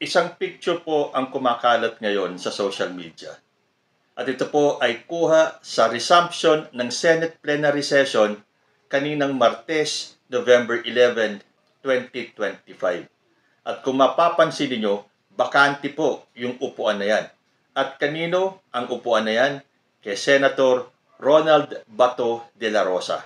Isang picture po ang kumakalat ngayon sa social media. At ito po ay kuha sa resumption ng Senate Plenary Session kaninang Martes, November 11, 2025. At kung mapapansin niyo, bakante po yung upuan na yan. At kanino ang upuan na yan? Kay Senator Ronald Bato de la Rosa.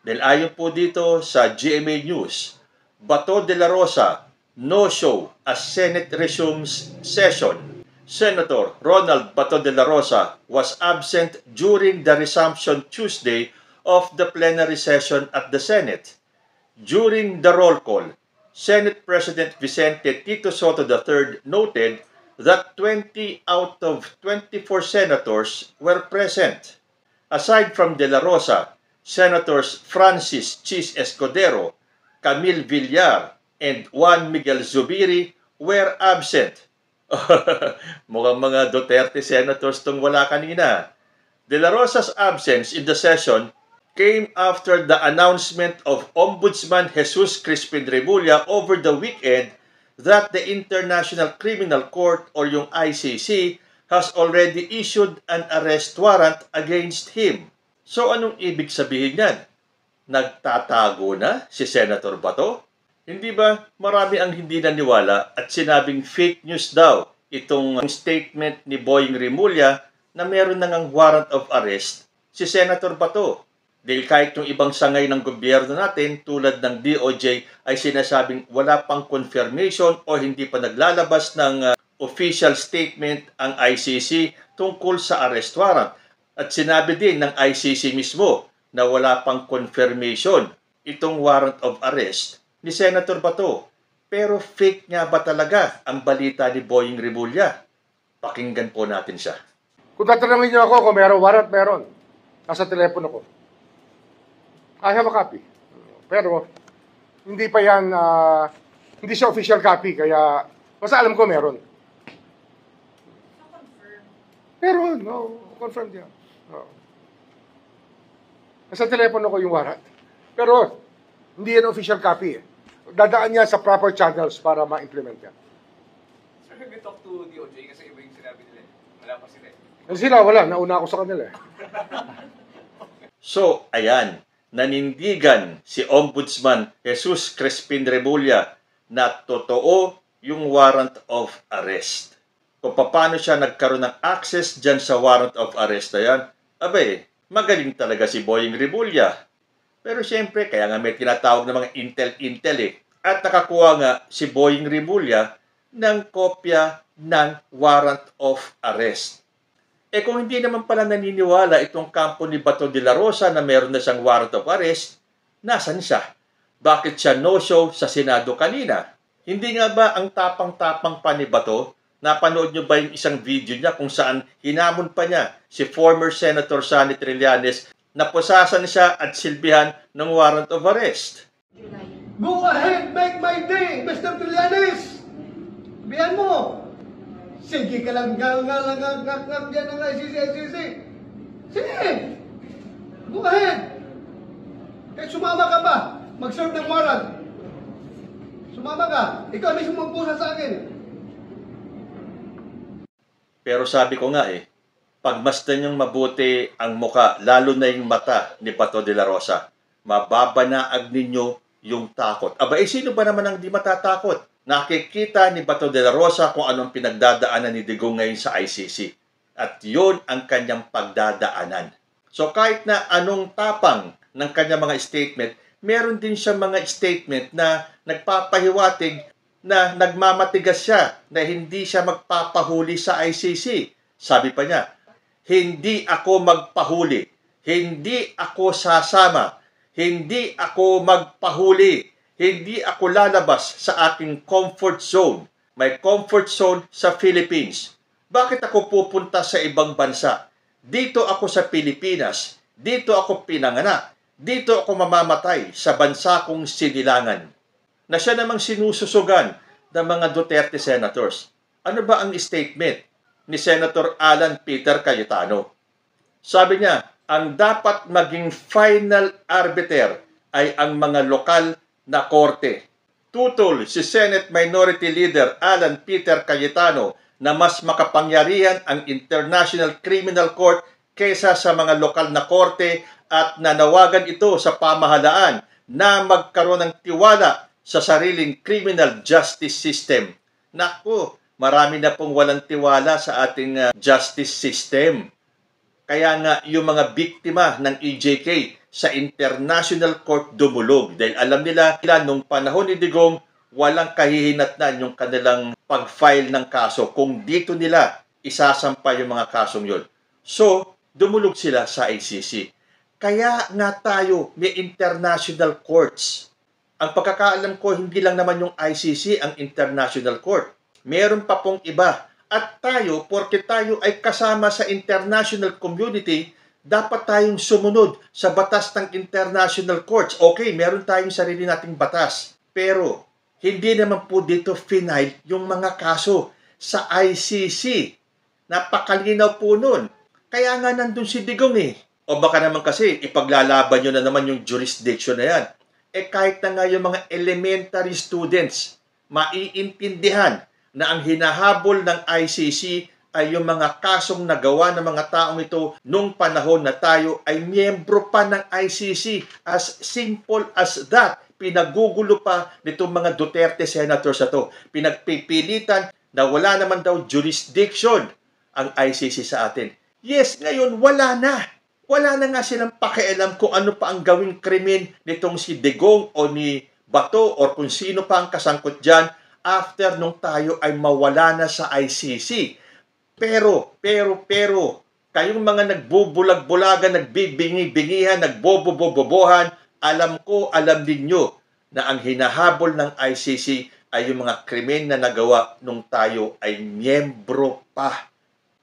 Dahil ayon po dito sa GMA News, Bato de la Rosa no show as Senate resumes session. Senator Ronald Bato de la Rosa was absent during the resumption Tuesday of the plenary session at the Senate. During the roll call, Senate President Vicente Tito Soto III noted that 20 out of 24 senators were present. Aside from De La Rosa, Senators Francis Chis Escudero, Camille Villar, and Juan Miguel Zubiri were absent. Mukhang mga Duterte senators tong wala kanina. De La Rosa's absence in the session came after the announcement of Ombudsman Jesus Crispin Remulla over the weekend that the International Criminal Court or yung ICC has already issued an arrest warrant against him. So anong ibig sabihin yan? Nagtatago na si Senator Bato? Hindi ba marami ang hindi naniwala at sinabing fake news daw itong statement ni Boying Remulla na meron na ngang warrant of arrest si Senator Bato? Dahil kahit yung ibang sangay ng gobyerno natin tulad ng DOJ ay sinasabing wala pang confirmation o hindi pa naglalabas ng official statement ang ICC tungkol sa arrest warrant. At sinabi din ng ICC mismo na wala pang confirmation itong warrant of arrest ni Senator Bato. Pero fake nga ba talaga ang balita ni Boying Remulla? Pakinggan po natin siya. Kung tatanungin niyo ako kung meron warrant, meron. Nasa telepono ko. I have a copy. Pero, hindi pa yan, hindi siya official copy, kaya, basta alam ko meron. Meron, confirmed yan. Nasa telepono ko yung warrant. Pero, hindi yan official copy. Dadaan niya sa proper channels para ma-implement yan. Sir, have you talked to DOJ? Kasi iba yung sinabi nila. Wala pa sila. Wala. Nauna ako sa kanila. So, ayan. Nanindigan si Ombudsman Jesus Crispin Remulla na totoo yung warrant of arrest. Kung paano siya nagkaroon ng access dyan sa warrant of arrest na yan, magaling talaga si Boying Remulla. Pero siyempre, kaya nga may tinatawag na mga intel eh. At nakakuha nga si Boying Remulla ng kopya ng warrant of arrest. Kung hindi naman pala naniniwala itong kampo ni Bato de la Rosa na meron na siyang warrant of arrest, nasan siya? Bakit siya no-show sa Senado kanina? Hindi nga ba ang tapang-tapang pa ni Bato? Napanood nyo ba yung isang video niya kung saan hinamon pa niya si former Senator Sonny Trillanes na pusasan siya at silbihan ng warrant of arrest? Go ahead, make my day, Mr. Trillanes! Bihan mo! Sige ka lang, dyan ng ICC. Sige! Go ahead! Kahit sumama ka ba, mag-serve ng warrant. Sumama ka, ikaw mismo magpusa sa akin. Pero sabi ko nga pagmasdan niyong mabuti ang muka, lalo na yung mata ni Bato de la Rosa, mababanaag ninyo yung takot. Sino ba naman ang di matatakot? Nakikita ni Bato de la Rosa kung anong pinagdadaanan ni Digong ngayon sa ICC. At yun ang kanyang pagdadaanan. So kahit na anong tapang ng kanyang mga statement, meron din siya mga statement na nagpapahiwatig na nagmamatigas siya na hindi siya magpapahuli sa ICC. Sabi pa niya, hindi ako magpahuli, hindi ako sasama, hindi ako magpahuli. Hindi ako lalabas sa aking comfort zone. May comfort zone sa Philippines. Bakit ako pupunta sa ibang bansa? Dito ako sa Pilipinas. Dito ako pinanganak. Dito ako mamamatay sa bansa kong sinilangan. Na siya namang sinususugan ng mga Duterte senators. Ano ba ang statement ni Senator Alan Peter Cayetano? Sabi niya, ang dapat maging final arbiter ay ang mga lokal na korte. tutol si Senate Minority Leader Alan Peter Cayetano na mas makapangyarihan ang International Criminal Court kaysa sa mga lokal na korte at nanawagan ito sa pamahalaan na magkaroon ng tiwala sa sariling criminal justice system. Naku, marami na pong walang tiwala sa ating justice system. Kaya nga yung mga biktima ng EJK sa International Court dumulog dahil alam nila nung panahon ni Digong walang kahihinatnan yung kanilang pag-file ng kaso kung dito nila isasampa yung mga kasong yun. So, dumulog sila sa ICC. Kaya nga tayo may international courts. Ang pagkakaalam ko, hindi lang naman yung ICC ang international court. Meron pa pong iba. At tayo, porque tayo ay kasama sa international community, dapat tayong sumunod sa batas ng international courts. Okay, meron tayong sarili nating batas. Pero, hindi naman po dito final yung mga kaso sa ICC. Napakalinaw po nun. Kaya nga nandun si Digong eh. O baka naman kasi ipaglalaban nyo na naman yung jurisdiction na yan. Eh kahit na nga yung mga elementary students, maiintindihan na ang hinahabol ng ICC ay yung mga kasong nagawa ng mga taong ito nung panahon na tayo ay miyembro pa ng ICC. As simple as that. Pinagugulo pa nitong mga Duterte senators na to. Pinagpipilitan na wala naman daw jurisdiction ang ICC sa atin. Yes, ngayon wala na. Wala na nga silang pakialam kung ano pa ang gawing krimen nitong si Digong o ni Bato o kung sino pa ang kasangkot dyan after nung tayo ay mawala na sa ICC. Pero, kayong mga nagbubulag-bulagan, nagbibingi-bingihan, nagbobobobobohan, alam ninyo na ang hinahabol ng ICC ay yung mga krimen na nagawa nung tayo ay miyembro pa.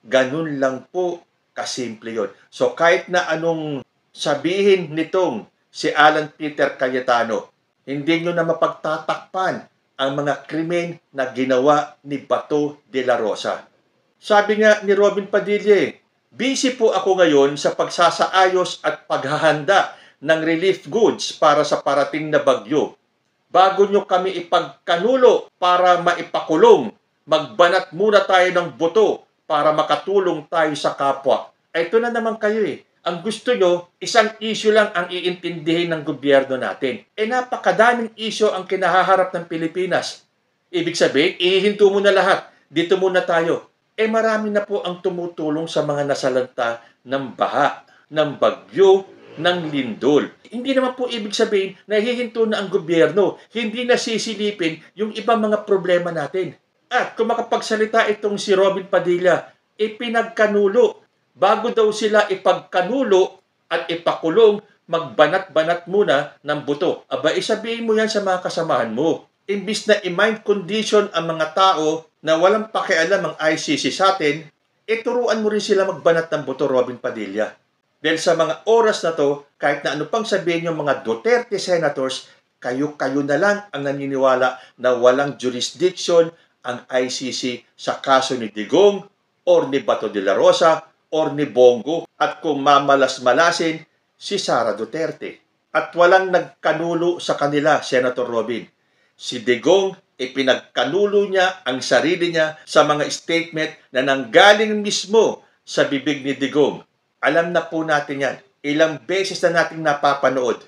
Ganun lang po kasimple yun. So kahit na anong sabihin nitong si Alan Peter Cayetano, hindi nyo na mapagtatakpan ang mga krimen na ginawa ni Bato de la Rosa. Sabi nga ni Robin Padilla, busy po ako ngayon sa pagsasaayos at paghahanda ng relief goods para sa parating na bagyo. Bago nyo kami ipagkanulo para maipakulong, magbanat muna tayo ng buto para makatulong tayo sa kapwa. Ito na naman kayo eh. Ang gusto nyo, isang issue lang ang iintindihin ng gobyerno natin. Napakadaming issue ang kinahaharap ng Pilipinas. Ibig sabihin, ihihinto mo na lahat. Dito muna tayo. Marami na po ang tumutulong sa mga nasalanta ng baha, ng bagyo, ng lindol. Hindi naman po ibig sabihin na hihinto na ang gobyerno. Hindi na sisilipin yung ibang mga problema natin. At kung makapagsalita itong si Robin Padilla, ipinagkanulo. Bago daw sila ipagkanulo at ipakulong, magbanat-banat muna ng buto. Aba, isabihin mo yan sa mga kasamahan mo. Imbis na i-mind condition ang mga tao na walang pakialam ang ICC sa atin, turuan mo rin sila magbanat ng buto, Robin Padilla. Dahil sa mga oras na to, kahit na ano pang sabihin yung mga Duterte senators, kayo-kayo na lang ang naniniwala na walang jurisdiction ang ICC sa kaso ni Digong or ni Bato de la Rosa or ni Bongo at kung mamalas-malasin si Sara Duterte. At walang nagkanulo sa kanila, Senator Robin. Si Digong, ipinagkanulo niya ang sarili niya sa mga statement na nanggaling mismo sa bibig ni Digong. Alam na po natin yan. Ilang beses na natin napapanood.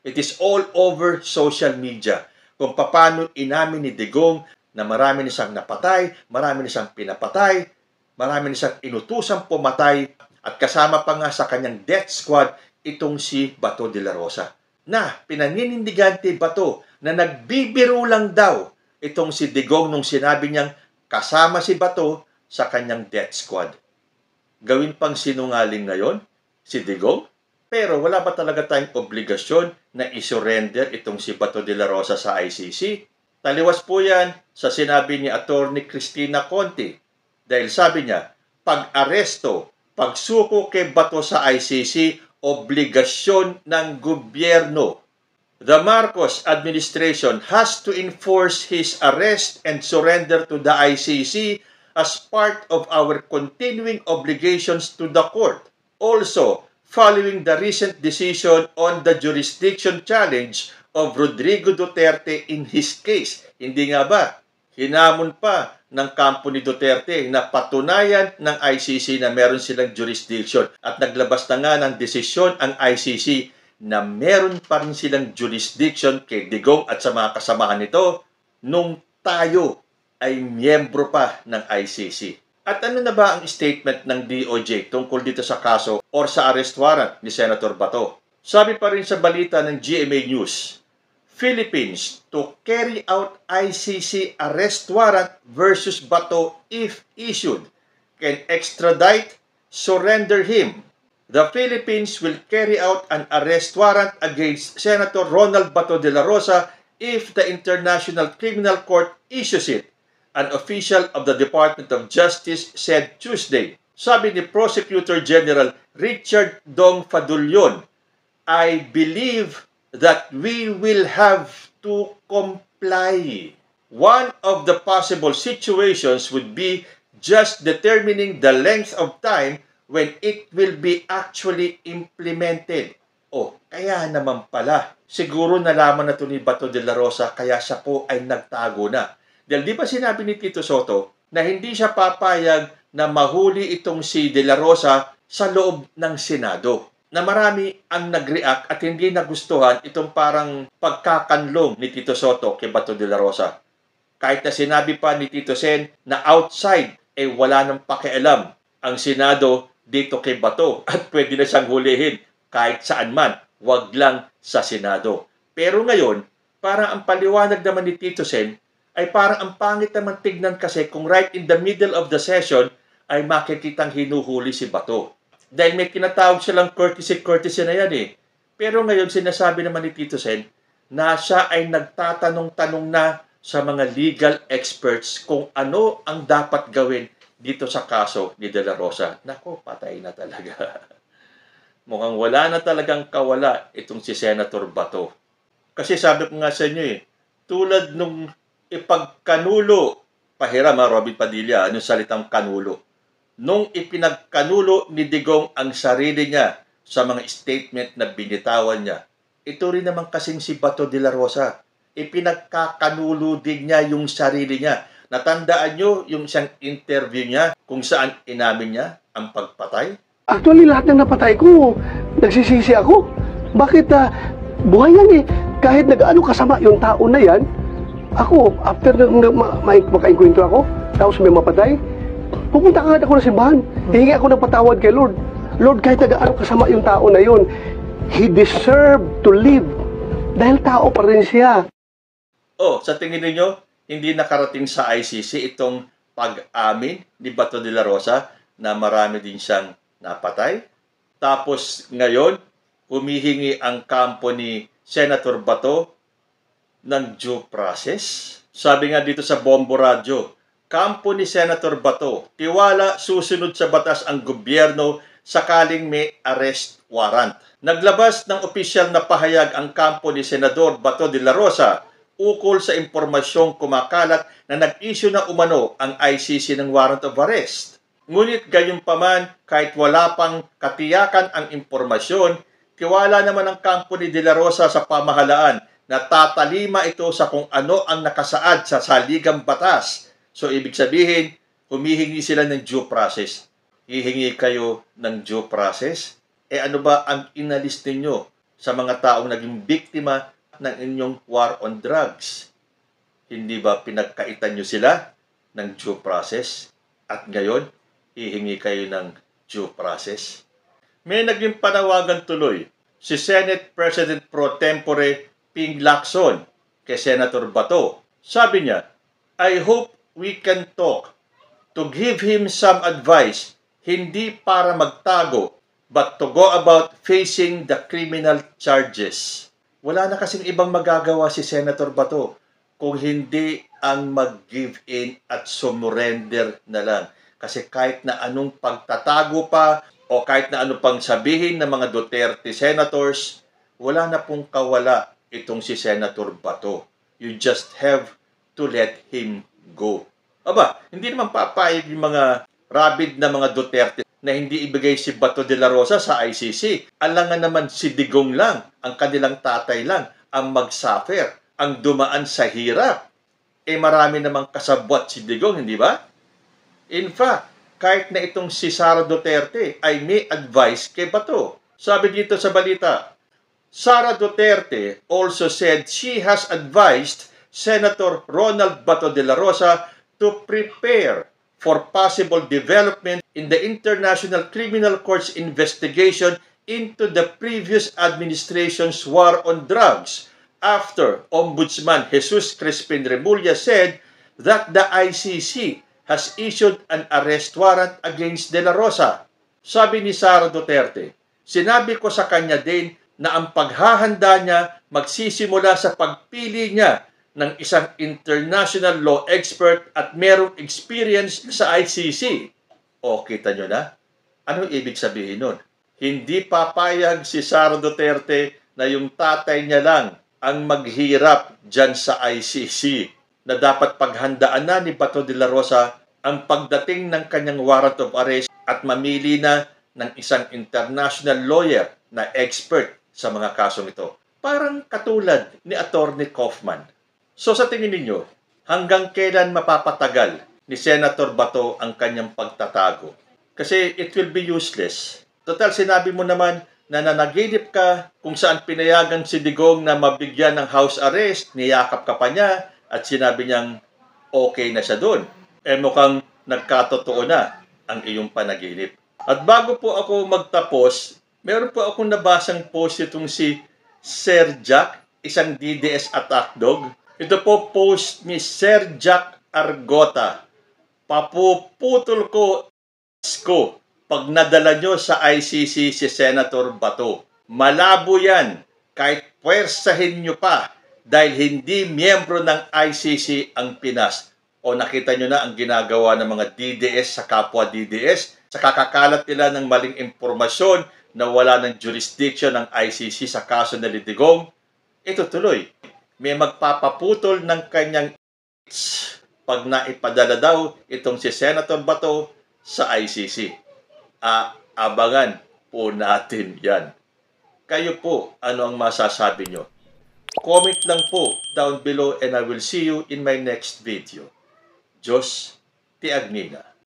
It is all over social media. Kung paano inamin ni Digong na marami na siyang napatay, marami na siyang pinapatay, marami na siyang inutusang pumatay, at kasama pa nga sa kanyang death squad itong si Bato de la Rosa. Na pinaninindigan ni Bato na nagbibiro lang daw itong si Digong nung sinabi niyang kasama si Bato sa kanyang death squad. Gawin pang sinungaling ngayon si Digong? Pero wala ba talaga tayong obligasyon na isurrender itong si Bato de la Rosa sa ICC? Taliwas po yan sa sinabi ni Attorney Cristina Conti. Dahil sabi niya, pag-aresto, pagsuko kay Bato sa ICC, obligasyon ng gobyerno. The Marcos administration has to enforce his arrest and surrender to the ICC as part of our continuing obligations to the court. Also, following the recent decision on the jurisdiction challenge of Rodrigo Duterte in his case. Hindi nga ba? Hinamon pa ng kampo ni Duterte na patunayan ng ICC na meron silang jurisdiction. At naglabas na nga ng desisyon ang ICC na meron pa rin silang jurisdiction kay Digong at sa mga kasamahan nito nung tayo ay miyembro pa ng ICC. At ano na ba ang statement ng DOJ tungkol dito sa kaso or sa arrest warrant ni Senator Bato? Sabi pa rin sa balita ng GMA News, Philippines to carry out ICC arrest warrant versus Bato if issued, can extradite, surrender him. The Philippines will carry out an arrest warrant against Senator Ronald Bato de la Rosa if the International Criminal Court issues it, an official of the Department of Justice said Tuesday. Sabi ni Prosecutor General Richard Dong Fadulyon, I believe that we will have to comply. One of the possible situations would be just determining the length of time when it will be actually implemented. Oh, kaya naman pala. Siguro nalaman na ito ni Bato de la Rosa kaya siya po ay nagtago na. Dahil di ba sinabi ni Tito Soto na hindi siya papayag na mahuli itong si de la Rosa sa loob ng Senado? Na marami ang nag-react at hindi nagustuhan itong parang pagkakanlong ni Tito Soto kay Bato de la Rosa. Kahit na sinabi pa ni Tito Sen na outside, wala nang pakialam ang Senado dito kay Bato at pwede na siyang hulihin kahit saan man, wag lang sa Senado. Pero ngayon, parang ang paliwanag naman ni Tito Sen ay parang ang pangit naman tignan kasi kung right in the middle of the session ay makikitang hinuhuli si Bato. Dahil may kinatawag silang courtesy na yan eh. Pero ngayon sinasabi naman ni Tito Sen na siya ay nagtatanong-tanong na sa mga legal experts kung ano ang dapat gawin dito sa kaso ni De La Rosa. Nako, patay na talaga. Mukhang wala na talagang kawala itong si Senator Bato. Kasi sabi ko nga sa inyo tulad nung ipagkanulo, pahiram Robin Padilla, anong salitang kanulo? Nung ipinagkanulo ni Digong ang sarili niya sa mga statement na binitawan niya, ito rin naman kasing si Bato de la Rosa. Ipinagkakanulo din niya yung sarili niya. Natandaan nyo yung isang interview niya kung saan inamin niya ang pagpatay? Actually, lahat ng napatay ko, nagsisisi ako. Bakit buhay yan eh. Kahit nag-ano kasama yung tao na yan, ako, after makainkwento ako, tapos may mapatay, pupunta agad ako na simbahan. Hihingi ako ng patawad kay Lord. Lord, kahit nag-ano kasama yung tao na yun, he deserved to live. Dahil tao pa rin siya. Oh, sa tingin niyo hindi nakarating sa ICC itong pag-amin ni Bato de la Rosa na marami din siyang napatay? Tapos ngayon, humihingi ang kampo ni Senator Bato ng due process? Sabi nga dito sa Bombo Radio, kampo ni Senator Bato, tiwala susunod sa batas ang gobyerno sakaling may arrest warrant. Naglabas ng opisyal na pahayag ang kampo ni Senador Bato de la Rosa ukol sa impormasyong kumakalat na nag-issue na umano ang ICC ng warrant of arrest. Ngunit gayunpaman, kahit wala pang katiyakan ang impormasyon, tiwala naman ang kampo ni De La Rosa sa pamahalaan na tatalima ito sa kung ano ang nakasaad sa saligang batas. So, ibig sabihin, humihingi sila ng due process. Hihingi kayo ng due process? Ano ba ang inalis ninyo sa mga taong naging biktima ng inyong war on drugs? Hindi ba pinagkaitan nyo sila ng due process? At ngayon, hihingi kayo ng due process? May naging panawagan tuloy si Senate President Pro Tempore Ping Lacson kay Senator Bato. Sabi niya, I hope we can talk to give him some advice, hindi para magtago, but to go about facing the criminal charges. Wala na kasing ibang magagawa si Senator Bato kung hindi ang mag-give in at sumurrender na lang. Kasi kahit na anong pagtatago pa o kahit na anong pang sabihin ng mga Duterte senators, wala na pong kawala itong si Senator Bato. You just have to let him go. Aba, hindi naman papayag yung mga rabid na mga Duterte na hindi ibigay si Bato de la Rosa sa ICC. Alangan naman si Digong lang, ang kanilang tatay lang, ang mag-suffer, ang dumaan sa hirap. Marami namang kasabwat si Digong, hindi ba? In fact, kahit na itong si Sara Duterte ay may advice kay Bato. Sabi dito sa balita, Sara Duterte also said she has advised Senator Ronald Bato de la Rosa to prepare for possible development in the International Criminal Court's investigation into the previous administration's war on drugs after Ombudsman Jesus Crispin Remulla said that the ICC has issued an arrest warrant against De La Rosa. Sabi ni Sara Duterte, sinabi ko sa kanya din na ang paghahanda niya magsisimula sa pagpili niya ng isang international law expert at merong experience sa ICC. O, kita nyo na? Anong ibig sabihin nun? Hindi papayag si Sara Duterte na yung tatay niya lang ang maghirap dyan sa ICC, na dapat paghandaan na ni Bato de la Rosa ang pagdating ng kanyang warrant of arrest at mamili na ng isang international lawyer na expert sa mga kasong ito. Parang katulad ni Attorney Kaufman. So sa tingin ninyo, hanggang kailan mapapatagal ni Senator Bato ang kanyang pagtatago? Kasi it will be useless. Total, sinabi mo naman na nanaginip ka kung saan pinayagan si Digong na mabigyan ng house arrest, niyakap ka pa niya at sinabi niyang okay na siya doon. Mukhang nagkatotoo na ang iyong panaginip. At bago po ako magtapos, meron po akong nabasang post itong si Sir Jack, isang DDS attack dog. Ito po post ni Sir Jack Argota. Papuputol ko pag nadala nyo sa ICC si Senator Bato. Malabo yan kahit puwersahin nyo pa dahil hindi miyembro ng ICC ang Pinas. O nakita nyo na ang ginagawa ng mga DDS sa kapwa DDS sa kakakalat nila ng maling impormasyon na wala ng jurisdiction ng ICC sa kaso na Digong. Ito tuloy. May magpapaputol ng kanyang pag naipadala daw itong si Senator Bato sa ICC. Abangan po natin yan. Kayo po, ano ang masasabi nyo? Comment lang po down below and I will see you in my next video. Diyos ti Agnina.